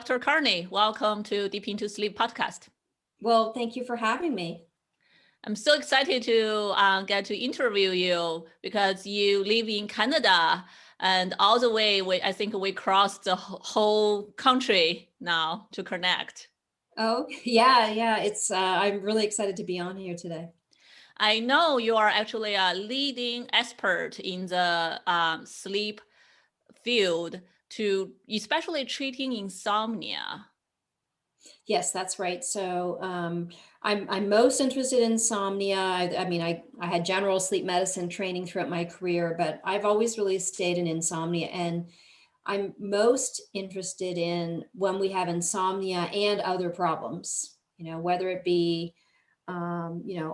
Dr. Carney. Welcome to Deep Into Sleep podcast. Well, thank you for having me. I'm so excited to get to interview you because you live in Canada and all the way, I think we crossed the whole country now to connect. Oh, yeah. I'm really excited to be on here today. I know you are actually a leading expert in the sleep field to especially treating insomnia. Yes, that's right. So I'm most interested in insomnia. I had general sleep medicine training throughout my career, but I've always really stayed in insomnia. And I'm most interested in when we have insomnia and other problems, whether it be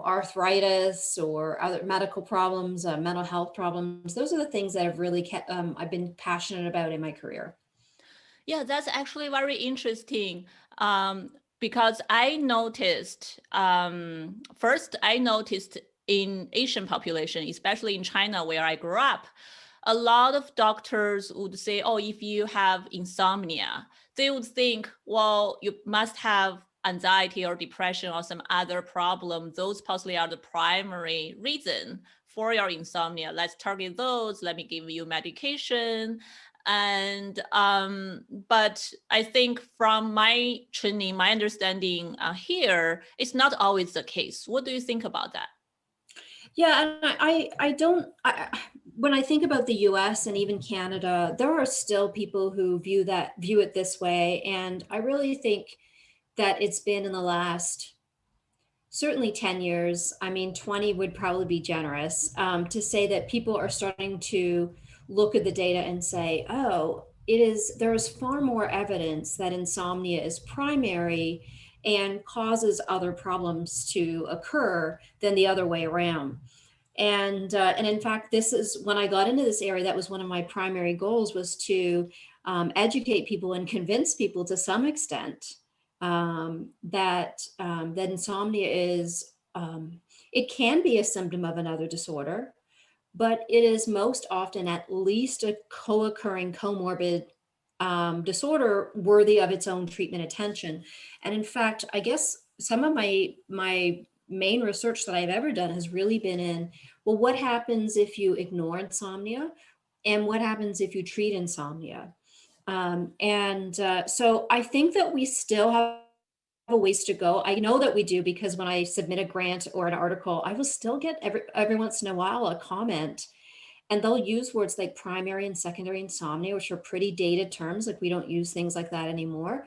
arthritis or other medical problems, mental health problems. Those are the things that have really I've been passionate about in my career. Yeah, that's actually very interesting because I noticed, first I noticed in Asian population, especially in China where I grew up, a lot of doctors would say, oh, if you have insomnia, they would think, well, you must have anxiety or depression or some other problem. Those possibly are the primary reason for your insomnia. Let's target those. Let me give you medication. And but I think from my training, my understanding here, it's not always the case. What do you think about that? Yeah, and I don't. When I think about the U.S. and even Canada, there are still people who view it this way, and I really think that it's been in the last certainly 10 years. I mean, 20 would probably be generous, to say that people are starting to look at the data and say, oh, there's far more evidence that insomnia is primary and causes other problems to occur than the other way around. And in fact, this is when I got into this area, that was one of my primary goals, was to educate people and convince people to some extent that insomnia is, it can be a symptom of another disorder, but it is most often at least a co-occurring comorbid disorder worthy of its own treatment attention. And in fact, I guess some of my main research that I've ever done has really been in, well, what happens if you ignore insomnia, and what happens if you treat insomnia? So I think that we still have a ways to go. I know that we do, because when I submit a grant or an article, I will still get every once in a while a comment, and they'll use words like primary and secondary insomnia, which are pretty dated terms. Like, we don't use things like that anymore.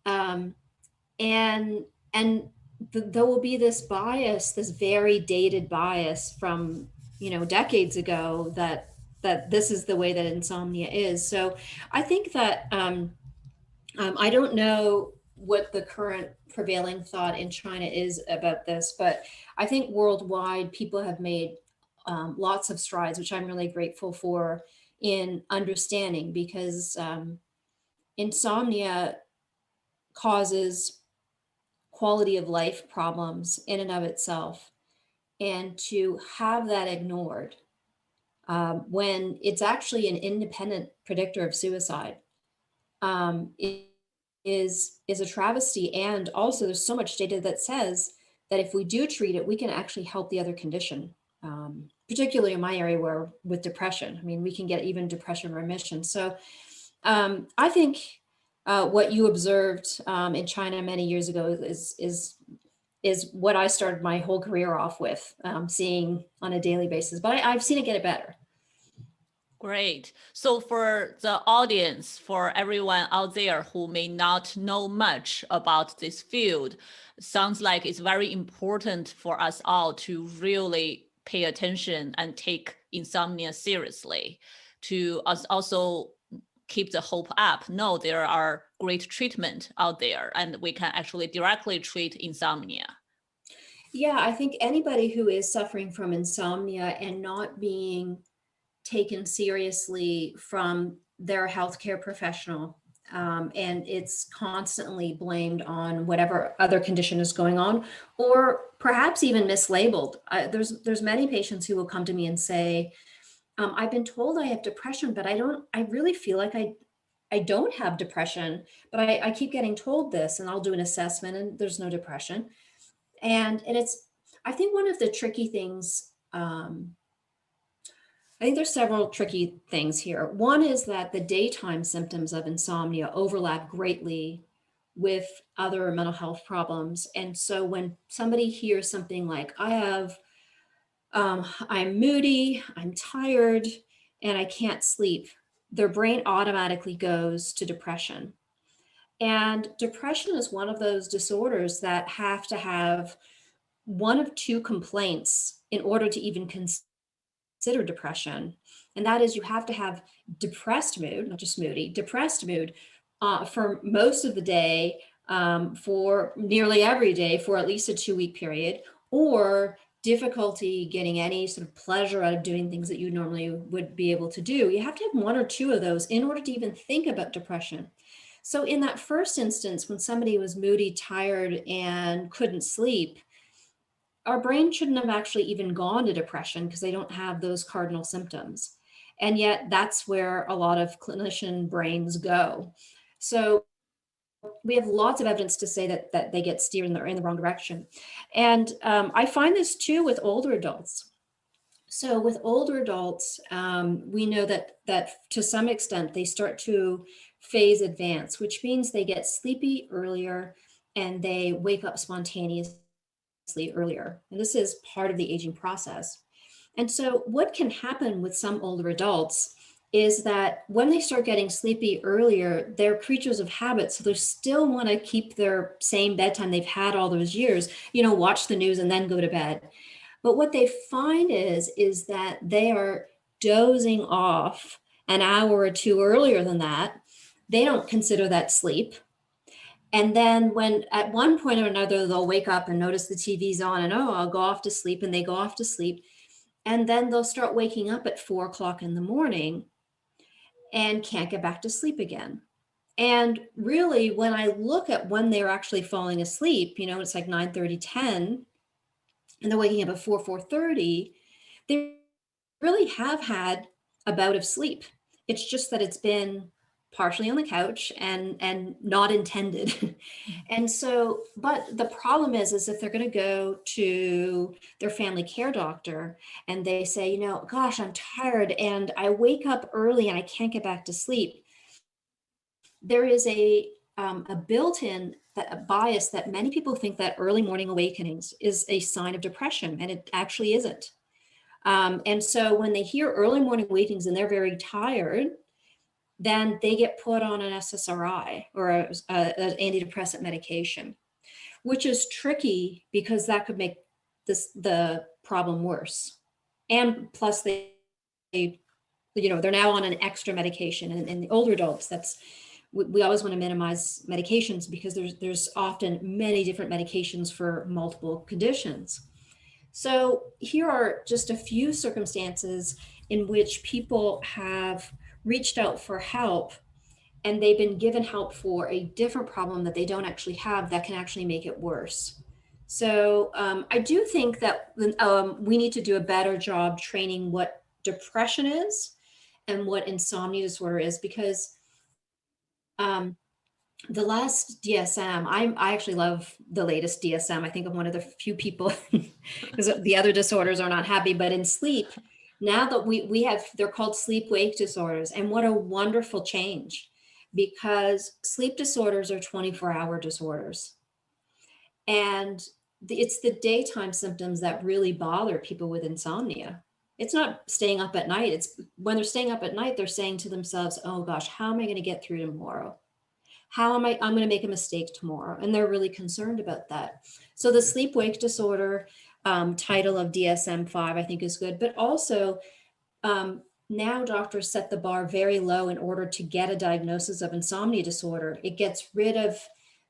Um, and there will be this bias, this very dated bias from decades ago, that this is the way that insomnia is. So I think that I don't know what the current prevailing thought in China is about this, but I think worldwide people have made lots of strides, which I'm really grateful for, in understanding, because insomnia causes quality of life problems in and of itself. And to have that ignored when it's actually an independent predictor of suicide is a travesty. And also, there's so much data that says that if we do treat it, we can actually help the other condition, particularly in my area with depression. I mean, we can get even depression remission. So I think what you observed in China many years ago is what I started my whole career off with, seeing on a daily basis. But I've seen it get better. Great. So for the audience, for everyone out there who may not know much about this field, sounds like it's very important for us all to really pay attention and take insomnia seriously, to us also keep the hope up. No, there are great treatment out there, and we can actually directly treat insomnia. Yeah, I think anybody who is suffering from insomnia and not being taken seriously from their healthcare professional, and it's constantly blamed on whatever other condition is going on, or perhaps even mislabeled. There's many patients who will come to me and say, I've been told I have depression, but I really feel like I don't have depression, but I keep getting told this, and I'll do an assessment and there's no depression. And it's, I think one of the tricky things, I think there's several tricky things here. One is that the daytime symptoms of insomnia overlap greatly with other mental health problems. And so when somebody hears something like, I'm moody, I'm tired, and I can't sleep, their brain automatically goes to depression. And depression is one of those disorders that have to have one of two complaints in order to even consider depression. And that is, you have to have depressed mood, not just moody, depressed mood for most of the day, for nearly every day for at least a 2-week period, or difficulty getting any sort of pleasure out of doing things that you normally would be able to do. You have to have one or two of those in order to even think about depression. So in that first instance, when somebody was moody, tired, and couldn't sleep, our brain shouldn't have actually even gone to depression because they don't have those cardinal symptoms. And yet that's where a lot of clinician brains go. So we have lots of evidence to say that they get steered in the wrong direction. And I find this too with older adults. So with older adults, we know that to some extent they start to phase advance, which means they get sleepy earlier and they wake up spontaneously earlier. And this is part of the aging process. And so what can happen with some older adults is that when they start getting sleepy earlier, they're creatures of habit. So they still want to keep their same bedtime they've had all those years, watch the news and then go to bed. But what they find is that they are dozing off an hour or two earlier than that. They don't consider that sleep. And then when at one point or another, they'll wake up and notice the TV's on and, oh, I'll go off to sleep, and they go off to sleep. And then they'll start waking up at 4 o'clock in the morning and can't get back to sleep again. And really, when I look at when they're actually falling asleep, it's like 9:30, 10, and they're waking up at 4:30, they really have had a bout of sleep. It's just that it's been partially on the couch and not intended. And so, but the problem is if they're going to go to their family care doctor and they say, gosh, I'm tired and I wake up early and I can't get back to sleep, there is a built-in a bias that many people think that early morning awakenings is a sign of depression, and it actually isn't. And so when they hear early morning awakenings and they're very tired, then they get put on an SSRI or an antidepressant medication, which is tricky because that could make the problem worse. And plus they're now on an extra medication. And in the older adults, we always want to minimize medications because there's often many different medications for multiple conditions. So here are just a few circumstances in which people have reached out for help and they've been given help for a different problem that they don't actually have that can actually make it worse. So I do think that we need to do a better job training what depression is and what insomnia disorder is, because the last DSM, I actually love the latest DSM. I think I'm one of the few people because the other disorders are not happy, but in sleep, now that we have, they're called sleep-wake disorders. And what a wonderful change, because sleep disorders are 24-hour disorders. And it's the daytime symptoms that really bother people with insomnia. It's not staying up at night. It's when they're staying up at night, they're saying to themselves, oh gosh, how am I going to get through tomorrow? I'm going to make a mistake tomorrow. And they're really concerned about that. So the sleep-wake disorder title of DSM-5, I think, is good. But also now doctors set the bar very low in order to get a diagnosis of insomnia disorder. It gets rid of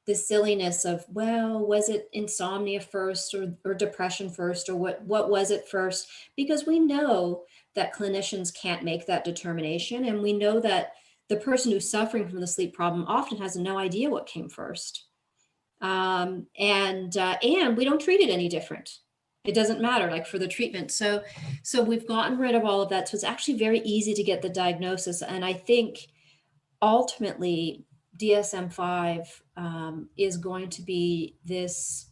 the silliness of, well, was it insomnia first or depression first, or what was it first? Because we know that clinicians can't make that determination. And we know that the person who's suffering from the sleep problem often has no idea what came first. And we don't treat it any different. It doesn't matter, like, for the treatment. So we've gotten rid of all of that. So it's actually very easy to get the diagnosis. And I think ultimately DSM-5 is going to be this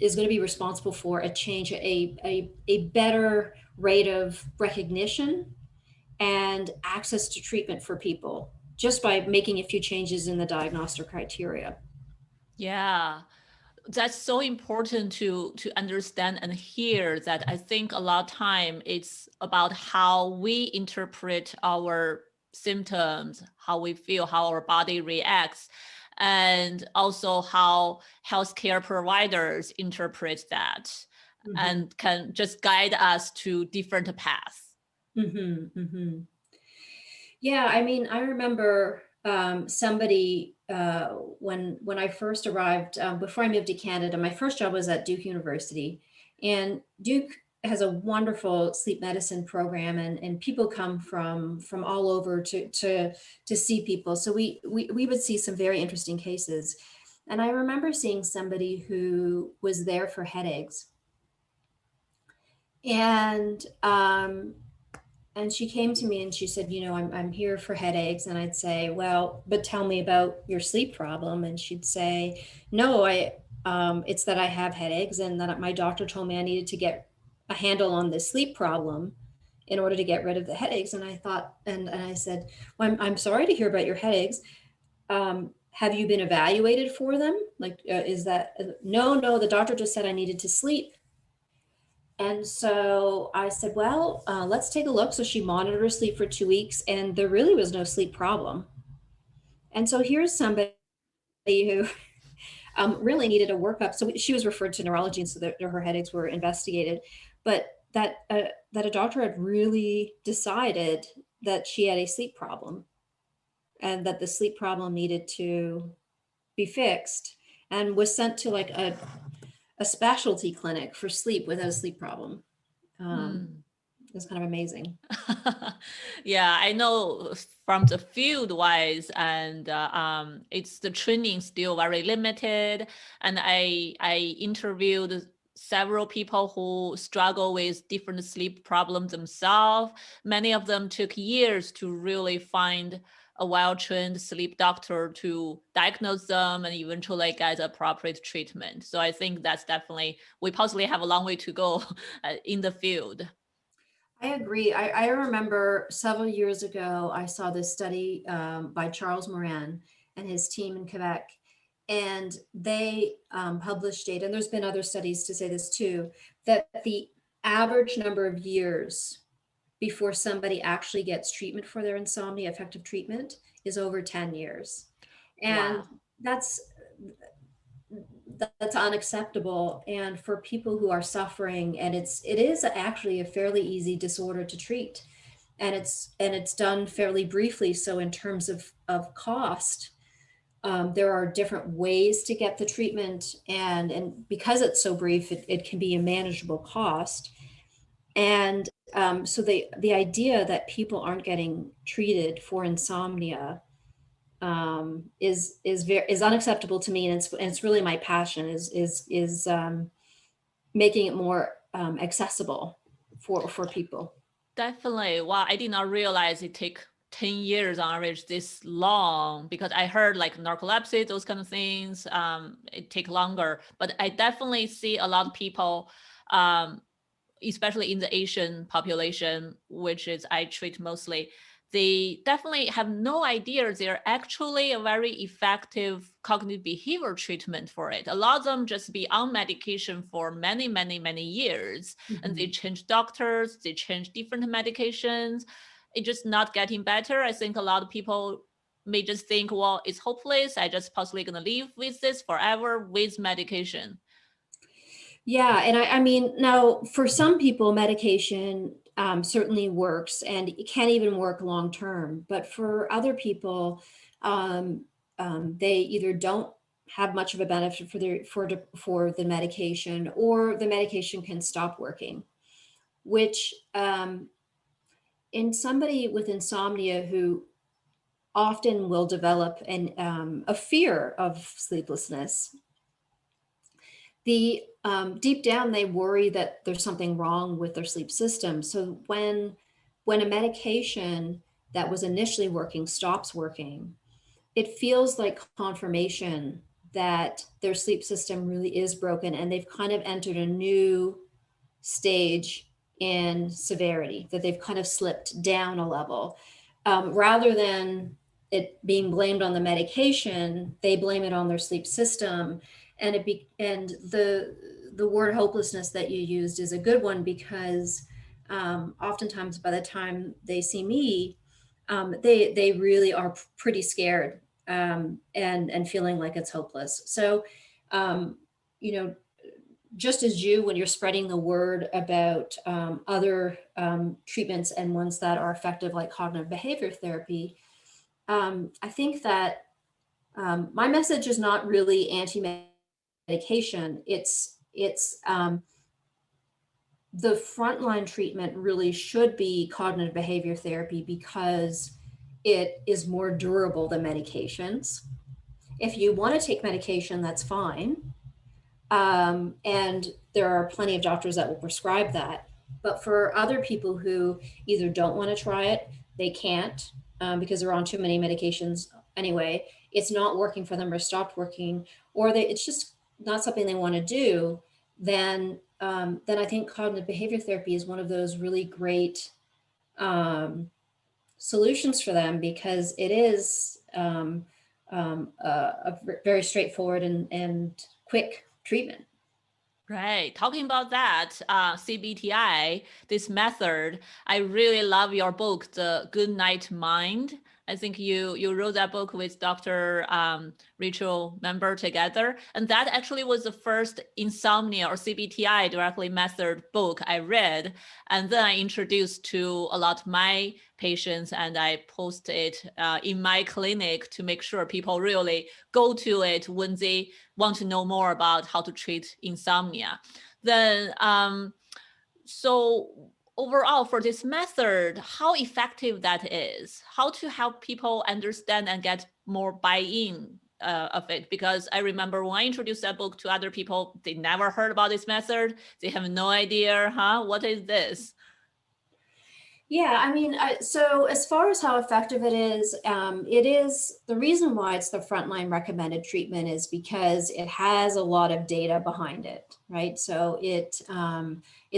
is going to be responsible for a change, a better rate of recognition and access to treatment for people just by making a few changes in the diagnostic criteria. Yeah, that's so important to understand and hear, that I think a lot of time it's about how we interpret our symptoms, how we feel, how our body reacts, and also how healthcare providers interpret that Mm-hmm. and can just guide us to different paths. Mm-hmm. Mm-hmm. Yeah, I mean, I remember somebody when I first arrived before I moved to Canada. My first job was at Duke University, and Duke has a wonderful sleep medicine program, and people come from all over to see people. So we would see some very interesting cases, and I remember seeing somebody who was there for headaches, and she came to me and she said, I'm here for headaches. And I'd say, well, but tell me about your sleep problem. And she'd say, no, it's that I have headaches and that my doctor told me I needed to get a handle on this sleep problem in order to get rid of the headaches. And I thought, and I said, well, I'm sorry to hear about your headaches. Have you been evaluated for them? Like, is that, no, the doctor just said I needed to sleep. And so I said, well, let's take a look. So she monitored her sleep for 2 weeks, and there really was no sleep problem. And so here's somebody who really needed a workup. So she was referred to neurology, and so that her headaches were investigated. But that a doctor had really decided that she had a sleep problem, and that the sleep problem needed to be fixed, and was sent to like a specialty clinic for sleep without a sleep problem. Hmm. It's kind of amazing. Yeah, I know from the field wise, and it's the training still very limited. And I interviewed several people who struggle with different sleep problems themselves. Many of them took years to really find a well-trained sleep doctor to diagnose them and eventually get appropriate treatment. So I think that's definitely, we possibly have a long way to go in the field. I agree. I remember several years ago, I saw this study by Charles Moran and his team in Quebec, and they published data, and there's been other studies to say this too, that the average number of years before somebody actually gets treatment for their insomnia, effective treatment, is over 10 years. And Wow. that's that's unacceptable, and for people who are suffering, and it is actually a fairly easy disorder to treat, and it's done fairly briefly. So in terms of cost, there are different ways to get the treatment, and because it's so brief, it can be a manageable cost. And so the idea that people aren't getting treated for insomnia is unacceptable to me, and it's really my passion is making it more accessible for people. Definitely. Wow, I did not realize it take 10 years on average this long, because I heard like narcolepsy, those kind of things, it take longer. But I definitely see a lot of people, especially in the Asian population, which is I treat mostly, they definitely have no idea they're actually a very effective cognitive behavior treatment for it. A lot of them just be on medication for many, many, many years, and they Mhm. change doctors, they change different medications. It's just not getting better. I think a lot of people may just think, well, it's hopeless. I just possibly gonna live with this forever with medication. Yeah, and I mean, now for some people, medication certainly works, and it can even work long term. But for other people, um, they either don't have much of a benefit for the medication, or the medication can stop working. Which in somebody with insomnia who often will develop a fear of sleeplessness, the deep down they worry that there's something wrong with their sleep system. So when a medication that was initially working stops working, it feels like confirmation that their sleep system really is broken and they've kind of entered a new stage in severity, that they've kind of slipped down a level. Rather than it being blamed on the medication, they blame it on their sleep system. And the word hopelessness that you used is a good one, because oftentimes by the time they see me, they really are pretty scared, and feeling like it's hopeless. So, you know, just as you, when you're spreading the word about other treatments and ones that are effective, like cognitive behavior therapy, I think that my message is not really anti-medication. It's the frontline treatment really should be cognitive behavior therapy, because it is more durable than medications. If you want to take medication, that's fine. And there are plenty of doctors that will prescribe that. But for other people who either don't want to try it, they can't, because they're on too many medications anyway, it's not working for them or stopped working, or it's just not something they want to do, then I think cognitive behavior therapy is one of those really great solutions for them, because it is a very straightforward and quick treatment. Right. Talking about that, CBTI, this method, I really love your book, The Goodnight Mind. I think you wrote that book with Dr. Rachel Member together. And that actually was the first insomnia or CBTI directly method book I read. And then I introduced to a lot of my patients, and I post it in my clinic to make sure people really go to it when they want to know more about how to treat insomnia. Then, so overall for this method, how effective that is, how to help people understand and get more buy-in of it. Because I remember when I introduced that book to other people, they never heard about this method. They have no idea, what is this? Yeah, I mean, so as far as how effective it is the reason why it's the frontline recommended treatment is because it has a lot of data behind it, right? So it's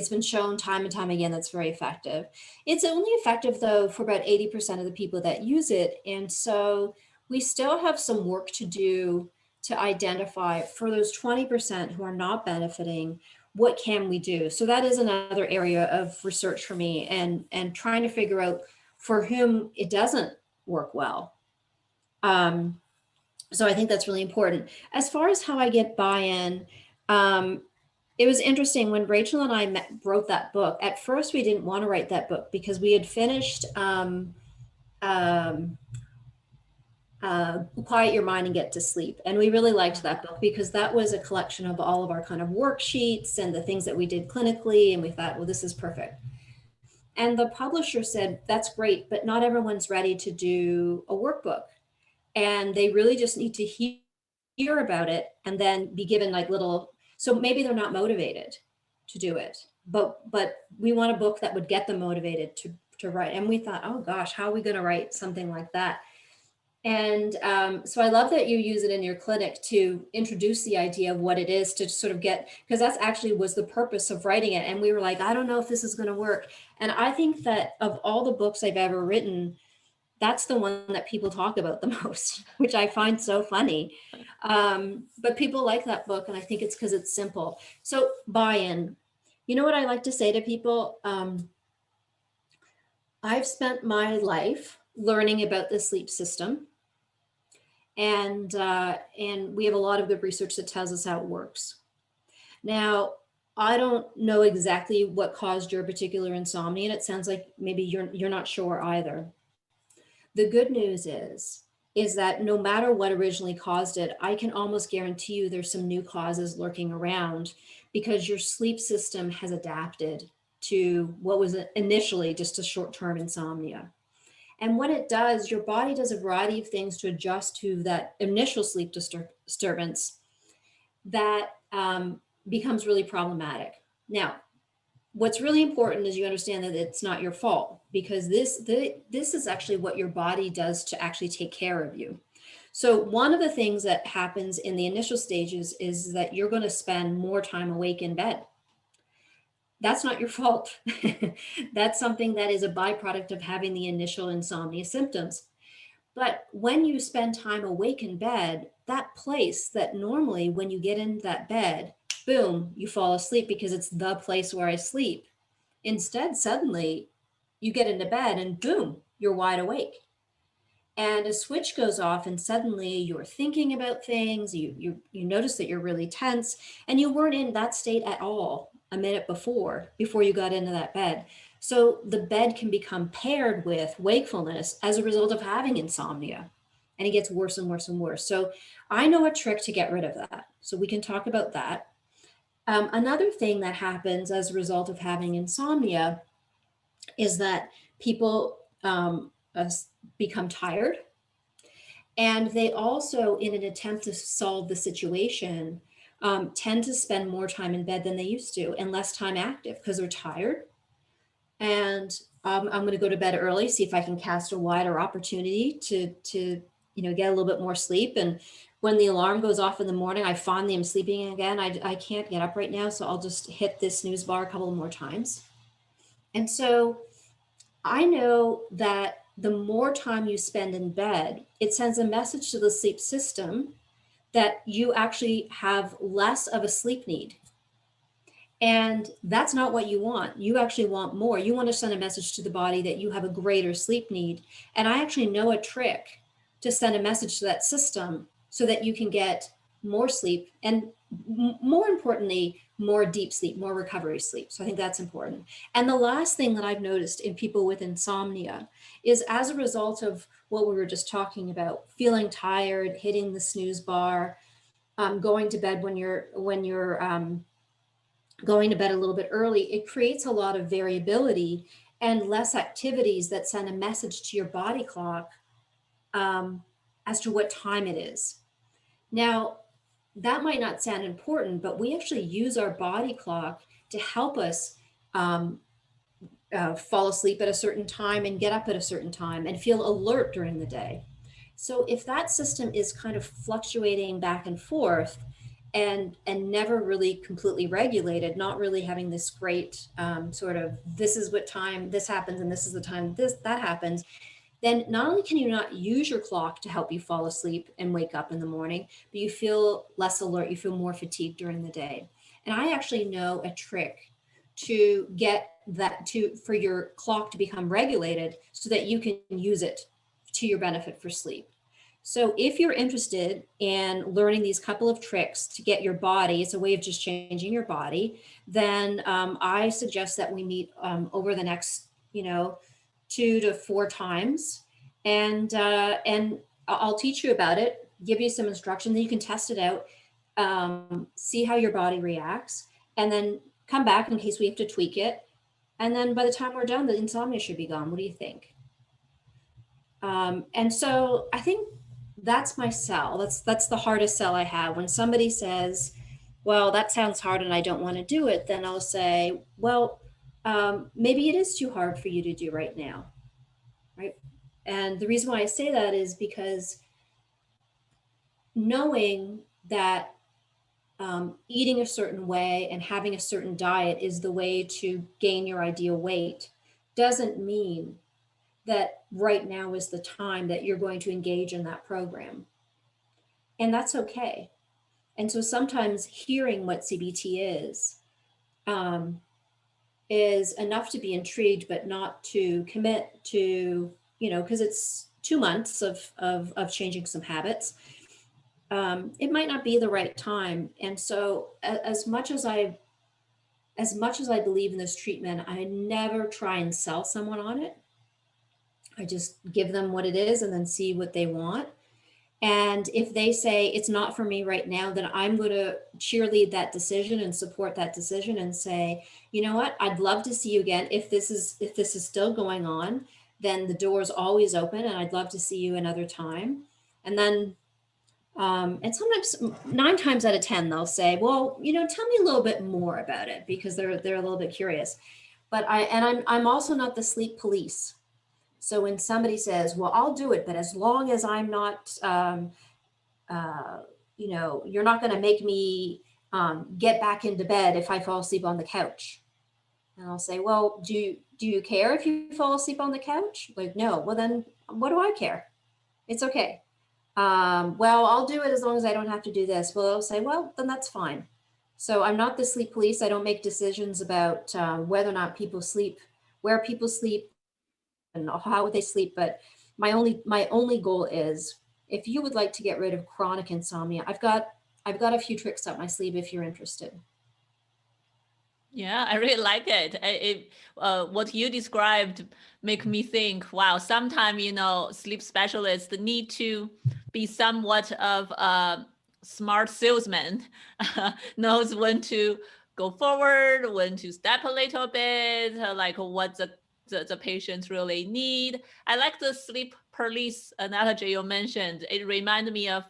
been shown time and time again that's very effective. It's only effective though for about 80% of the people that use it, and so we still have some work to do to identify for those 20% who are not benefiting, what can we do? So that is another area of research for me, and trying to figure out for whom it doesn't work well. So I think that's really important. As far as how I get buy-in, it was interesting when Rachel and I wrote that book. At first, we didn't want to write that book because we had finished Quiet Your Mind and Get to Sleep. And we really liked that book because that was a collection of all of our kind of worksheets and the things that we did clinically. And we thought, well, this is perfect. And the publisher said, that's great, but not everyone's ready to do a workbook. And they really just need to hear about it and then be given like little, so maybe they're not motivated to do it, but we want a book that would get them motivated to write. And we thought, oh gosh, how are we going to write something like that? And so I love that you use it in your clinic to introduce the idea of what it is, to sort of get, because that's actually was the purpose of writing it. And we were like, I don't know if this is going to work. And I think that of all the books I've ever written, that's the one that people talk about the most, which I find so funny. But people like that book. And I think it's because it's simple. So buy-in, you know what I like to say to people? I've spent my life learning about the sleep system. And we have a lot of good research that tells us how it works. Now, I don't know exactly what caused your particular insomnia, and it sounds like maybe you're not sure either. The good news is that no matter what originally caused it, I can almost guarantee you there's some new causes lurking around, because your sleep system has adapted to what was initially just a short-term insomnia. And when it does, your body does a variety of things to adjust to that initial sleep disturbance that becomes really problematic. Now, what's really important is you understand that it's not your fault, because this is actually what your body does to actually take care of you. So one of the things that happens in the initial stages is that you're going to spend more time awake in bed. That's not your fault. That's something that is a byproduct of having the initial insomnia symptoms. But when you spend time awake in bed, that place that normally when you get into that bed, boom, you fall asleep because it's the place where I sleep. Instead, suddenly you get into bed and boom, you're wide awake. And a switch goes off and suddenly you're thinking about things, you notice that you're really tense, and you weren't in that state at all a minute before you got into that bed. So the bed can become paired with wakefulness as a result of having insomnia, and it gets worse and worse and worse. So I know a trick to get rid of that. So we can talk about that. Another thing that happens as a result of having insomnia is that people become tired. And they also, in an attempt to solve the situation, tend to spend more time in bed than they used to and less time active because they're tired. And I'm going to go to bed early, see if I can cast a wider opportunity to get a little bit more sleep. And when the alarm goes off in the morning, I finally am sleeping again. I can't get up right now, so I'll just hit this snooze bar a couple more times. And so I know that the more time you spend in bed, it sends a message to the sleep system that you actually have less of a sleep need. And that's not what you want. You actually want more. You want to send a message to the body that you have a greater sleep need. And I actually know a trick to send a message to that system so that you can get more sleep and, more importantly, more deep sleep, more recovery sleep. So I think that's important. And the last thing that I've noticed in people with insomnia is, as a result of what we were just talking about, feeling tired, hitting the snooze bar, going to bed when you're going to bed a little bit early, it creates a lot of variability and less activities that send a message to your body clock as to what time it is. Now, that might not sound important, but we actually use our body clock to help us fall asleep at a certain time and get up at a certain time and feel alert during the day. So if that system is kind of fluctuating back and forth and never really completely regulated, not really having this great sort of, this is what time this happens and this is the time that happens, then not only can you not use your clock to help you fall asleep and wake up in the morning, but you feel less alert, you feel more fatigued during the day. And I actually know a trick to get that for your clock to become regulated so that you can use it to your benefit for sleep. So if you're interested in learning these couple of tricks to get your body, it's a way of just changing your body, then I suggest that we meet over the next, 2 to 4 times, and I'll teach you about it, give you some instruction, then you can test it out, see how your body reacts, and then come back in case we have to tweak it. And then by the time we're done, the insomnia should be gone. What do you think? And so I think that's my sell. That's the hardest sell I have. When somebody says, well, that sounds hard and I don't want to do it, then I'll say, well, maybe it is too hard for you to do right now, right? And the reason why I say that is because knowing that eating a certain way and having a certain diet is the way to gain your ideal weight doesn't mean that right now is the time that you're going to engage in that program. And that's okay. And so sometimes hearing what CBT is enough to be intrigued, but not to commit to, because it's 2 months of changing some habits. It might not be the right time. And so as much as I believe in this treatment, I never try and sell someone on it. I just give them what it is and then see what they want. And if they say it's not for me right now, then I'm going to cheerlead that decision and support that decision and say, you know what, I'd love to see you again. If this is still going on, then the door is always open and I'd love to see you another time. And then And sometimes 9 times out of 10, they'll say, well, you know, tell me a little bit more about it, because they're a little bit curious. But I'm also not the sleep police. So when somebody says, well, I'll do it, but as long as I'm not, you know, you're not going to make me get back into bed if I fall asleep on the couch. And I'll say, well, do you care if you fall asleep on the couch? Like, no. Well, then what do I care? It's okay. Well, I'll do it as long as I don't have to do this. Well, I'll say, well, then that's fine. So I'm not the sleep police. I don't make decisions about whether or not people sleep, where people sleep, and how they sleep. But my only goal is, if you would like to get rid of chronic insomnia, I've got a few tricks up my sleeve if you're interested. Yeah, I really like it. What you described make me think, wow, sometimes, you know, sleep specialists need to be somewhat of a smart salesman, knows when to go forward, when to step a little bit, like what the patients really need. I like the sleep police analogy you mentioned. It reminded me of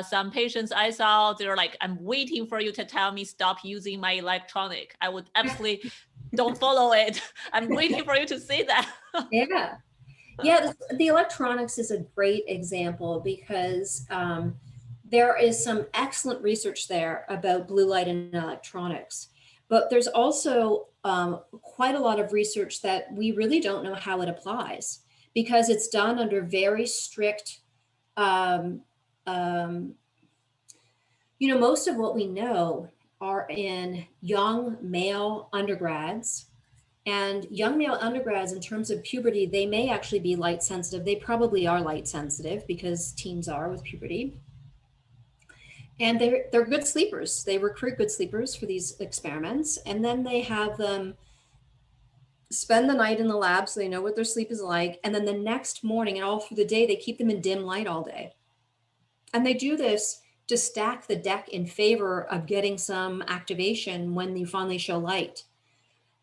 some patients I saw. They're like, I'm waiting for you to tell me stop using my electronic. I would absolutely don't follow it. I'm waiting for you to say that. Yeah. Yeah, the electronics is a great example, because there is some excellent research there about blue light and electronics. But there's also quite a lot of research that we really don't know how it applies, because it's done under very strict, um, um, you know, most of what we know are in young male undergrads. And young male undergrads, in terms of puberty, they may actually be light sensitive. They probably are light sensitive, because teens are with puberty. And they're good sleepers. They recruit good sleepers for these experiments, and then they have them spend the night in the lab so they know what their sleep is like. And then the next morning and all through the day, they keep them in dim light all day. And they do this to stack the deck in favor of getting some activation when you finally show light.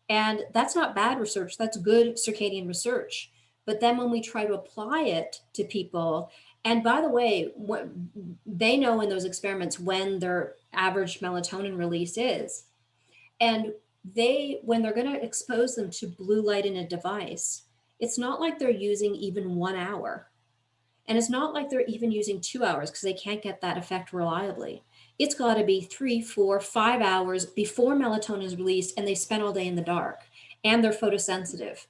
And that's not bad research, that's good circadian research. But then when we try to apply it to people, and by the way, what they know in those experiments when their average melatonin release is. And when they're going to expose them to blue light in a device, it's not like they're using even 1 hour. And it's not like they're even using 2 hours, because they can't get that effect reliably. It's got to be 3, 4, 5 hours before melatonin is released, and they spend all day in the dark, and they're photosensitive.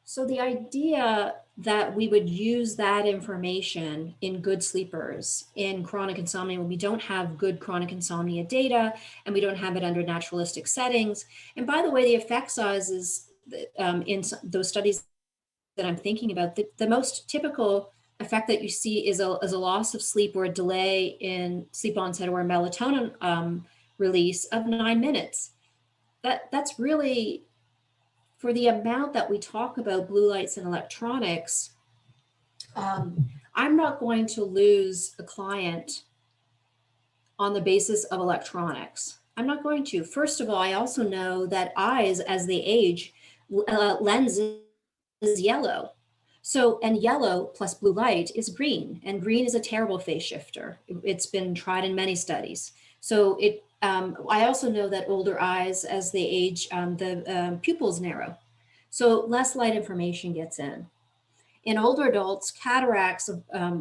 So the idea that we would use that information in good sleepers in chronic insomnia, when we don't have good chronic insomnia data and we don't have it under naturalistic settings. And by the way, the effect sizes in those studies that I'm thinking about, the most typical effect that you see is a loss of sleep or a delay in sleep onset or melatonin release of 9 minutes. That's really, for the amount that we talk about blue lights and electronics, I'm not going to lose a client on the basis of electronics. I'm not going to. First of all, I also know that eyes, as they age, lens is yellow. So, and yellow plus blue light is green, and green is a terrible phase shifter. It's been tried in many studies. So I also know that older eyes, as they age, the pupils narrow. So less light information gets in. In older adults, cataracts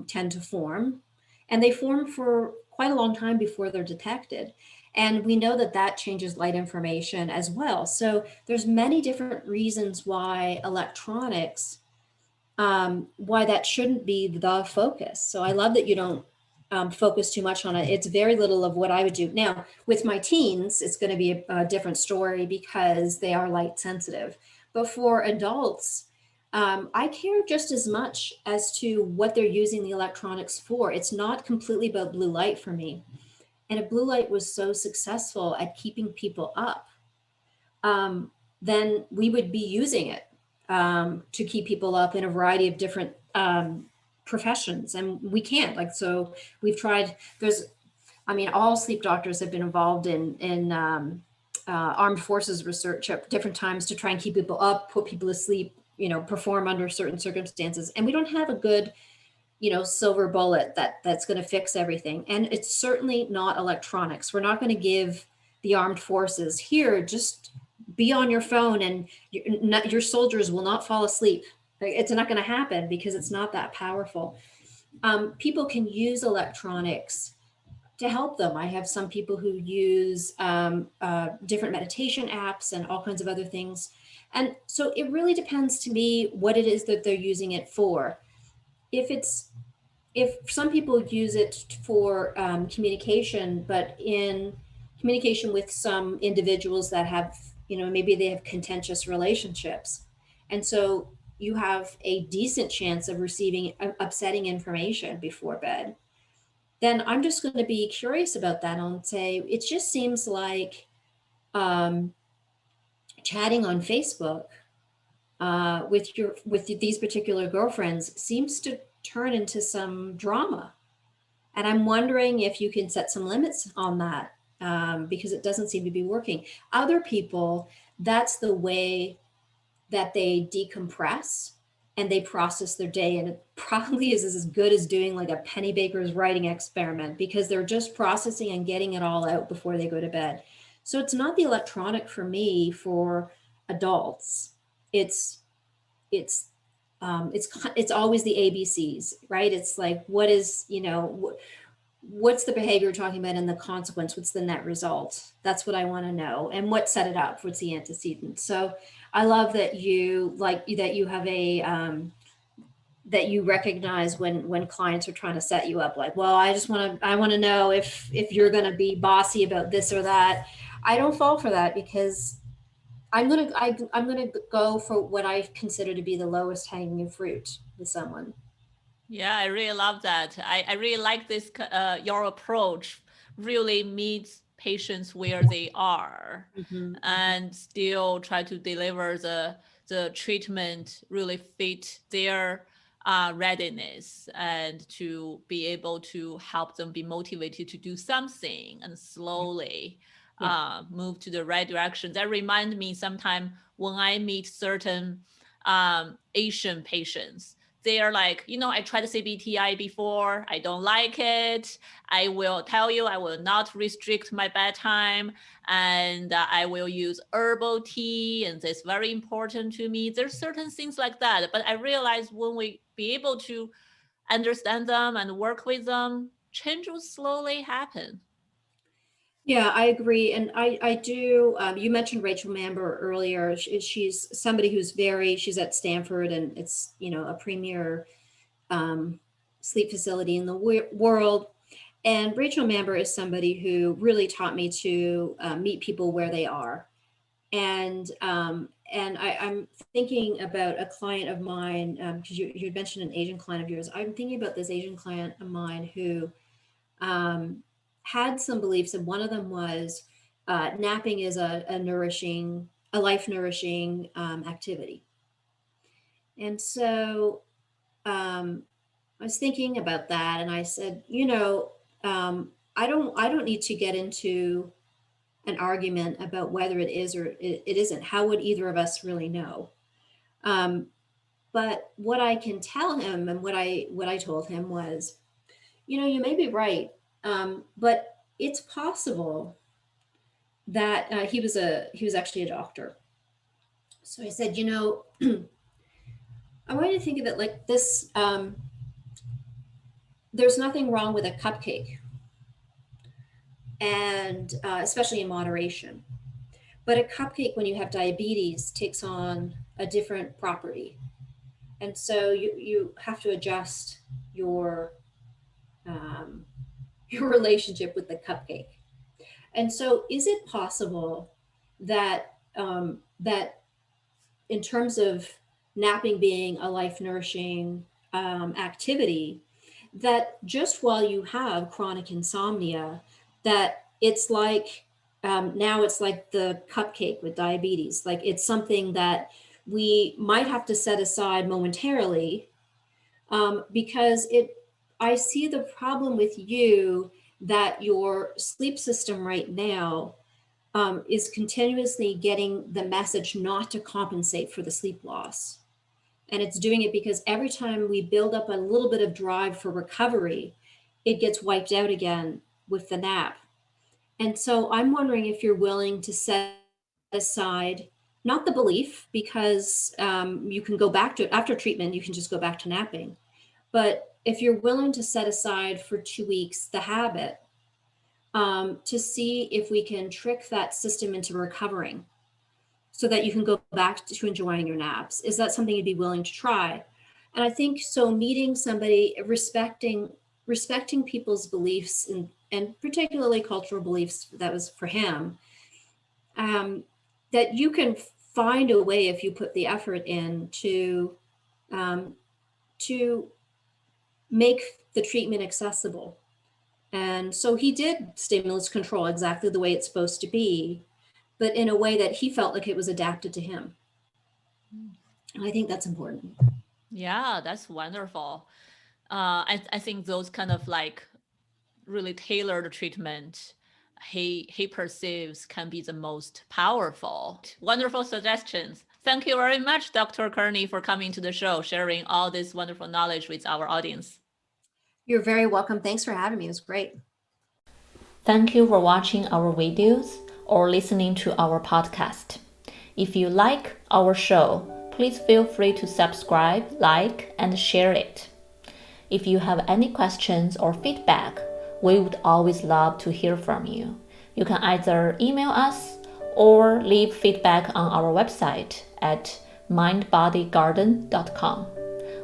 tend to form, and they form for quite a long time before they're detected. And we know that that changes light information as well. So there's many different reasons why electronics, why that shouldn't be the focus. So I love that you don't focus too much on it. It's very little of what I would do. Now, with my teens, it's going to be a different story, because they are light sensitive. But for adults, I care just as much as to what they're using the electronics for. It's not completely about blue light for me. And if blue light was so successful at keeping people up, then we would be using it to keep people up in a variety of different professions. And we can't. Like, so we've tried, all sleep doctors have been involved in armed forces research at different times to try and keep people up, put people asleep, perform under certain circumstances. And we don't have a good silver bullet that's going to fix everything. And it's certainly not electronics. We're not going to give the armed forces, here, just be on your phone and your soldiers will not fall asleep. It's not going to happen because it's not that powerful. People can use electronics to help them. I have some people who use different meditation apps and all kinds of other things. And so it really depends to me what it is that they're using it for. If some people use it for communication, but in communication with some individuals that have, maybe they have contentious relationships. And so you have a decent chance of receiving upsetting information before bed. Then I'm just going to be curious about that and say, it just seems like chatting on Facebook with these particular girlfriends seems to turn into some drama. And I'm wondering if you can set some limits on that, because it doesn't seem to be working. Other people, that's the way that they decompress and they process their day. And it probably is as good as doing like a Penny Baker's writing experiment, because they're just processing and getting it all out before they go to bed. So it's not the electronic for me for adults. It's always the ABCs, right? It's like, what is, what's the behavior we're talking about and the consequence? What's the net result? That's what I want to know. And what set it up? What's the antecedent? So I love that you have that you recognize when clients are trying to set you up, like, well, I want to know if you're going to be bossy about this or that. I don't fall for that, because I'm gonna go for what I consider to be the lowest hanging fruit with someone. Yeah, I really love that. I really like this. Your approach really meets patients where they are, Mm-hmm. and still try to deliver the treatment really fit their readiness, and to be able to help them be motivated to do something and slowly move to the right direction. That reminds me, sometime when I meet certain Asian patients, they are like, I tried CBTI before, I don't like it. I will tell you, I will not restrict my bedtime, and I will use herbal tea, and it's very important to me. There's certain things like that. But I realize when we be able to understand them and work with them, change will slowly happen. Yeah, I agree. And I do. You mentioned Rachel Mamber earlier. She's somebody she's at Stanford, and it's, a premier sleep facility in the world. And Rachel Mamber is somebody who really taught me to meet people where they are. And I'm thinking about a client of mine, because you mentioned an Asian client of yours. I'm thinking about this Asian client of mine who had some beliefs, and one of them was napping is a life nourishing activity. And so I was thinking about that, and I said, I don't need to get into an argument about whether it is or it isn't. How would either of us really know? But what I can tell him, and what I told him was, you may be right, but it's possible that he was actually a doctor. So I said, I want you to think of it like this. There's nothing wrong with a cupcake, and especially in moderation. But a cupcake, when you have diabetes, takes on a different property. And so you have to adjust your relationship with the cupcake. And so is it possible that that in terms of napping being a life nourishing activity, that just while you have chronic insomnia, that it's like now it's like the cupcake with diabetes, like it's something that we might have to set aside momentarily, because I see the problem with you, that your sleep system right now is continuously getting the message not to compensate for the sleep loss. And it's doing it because every time we build up a little bit of drive for recovery, it gets wiped out again with the nap. And so I'm wondering if you're willing to set aside, not the belief, because you can go back to it after treatment, you can just go back to napping. But if you're willing to set aside for 2 weeks the habit, to see if we can trick that system into recovering so that you can go back to enjoying your naps. Is that something you'd be willing to try? And I think so, meeting somebody, respecting people's beliefs and particularly cultural beliefs, that was for him, that you can find a way, if you put the effort in, to make the treatment accessible. And so he did stimulus control exactly the way it's supposed to be, but in a way that he felt like it was adapted to him. And I think that's important. Yeah, that's wonderful. I think those kind of like really tailored treatment he perceives can be the most powerful. Wonderful suggestions. Thank you very much, Dr. Carney, for coming to the show, sharing all this wonderful knowledge with our audience. You're very welcome. Thanks for having me. It was great. Thank you for watching our videos or listening to our podcast. If you like our show, please feel free to subscribe, like, and share it. If you have any questions or feedback, we would always love to hear from you. You can either email us or leave feedback on our website at mindbodygarden.com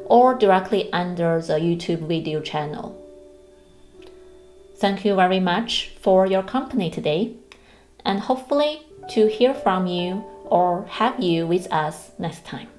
or directly under the YouTube video channel. Thank you very much for your company today, and hopefully to hear from you or have you with us next time.